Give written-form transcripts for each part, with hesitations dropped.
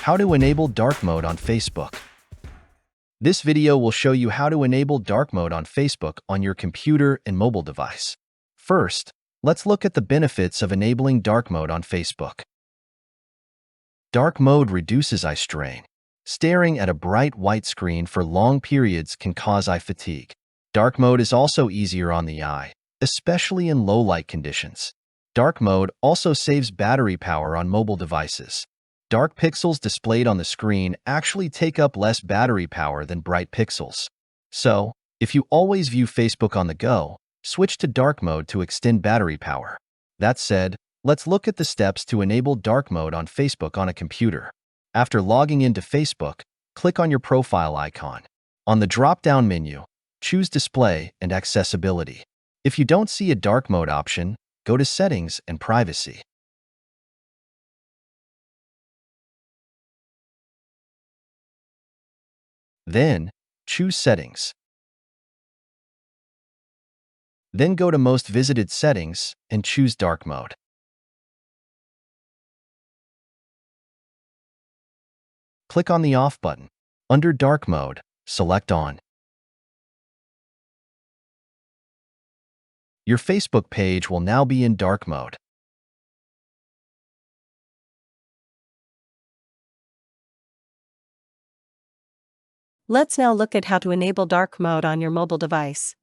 How to enable dark mode on Facebook. This video will show you how to enable dark mode on Facebook on your computer and mobile device. First, let's look at the benefits of enabling dark mode on Facebook. Dark mode reduces eye strain. Staring at a bright white screen for long periods can cause eye fatigue. Dark mode is also easier on the eye, especially in low light conditions. Dark mode also saves battery power on mobile devices. Dark pixels displayed on the screen actually take up less battery power than bright pixels. So, if you always view Facebook on the go, switch to dark mode to extend battery power. That said, let's look at the steps to enable dark mode on Facebook on a computer. After logging into Facebook, click on your profile icon. On the drop-down menu, choose Display and Accessibility. If you don't see a dark mode option, go to Settings and Privacy. Then, choose Settings. Then go to Most Visited Settings and choose Dark Mode. Click on the Off button. Under Dark Mode, select On. Your Facebook page will now be in dark mode. Let's now look at how to enable dark mode on your mobile device.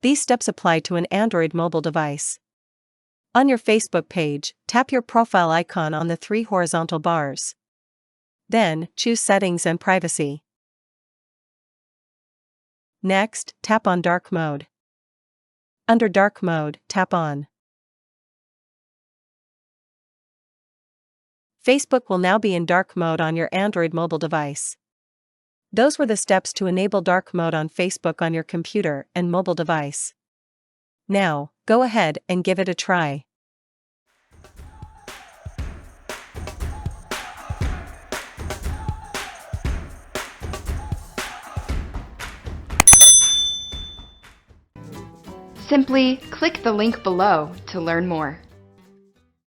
These steps apply to an Android mobile device. On your Facebook page, tap your profile icon on the three horizontal bars. Then, choose Settings and Privacy. Next, tap on Dark Mode. Under Dark Mode, tap on. Facebook will now be in dark mode on your Android mobile device. Those were the steps to enable dark mode on Facebook on your computer and mobile device. Now, go ahead and give it a try. Simply click the link below to learn more.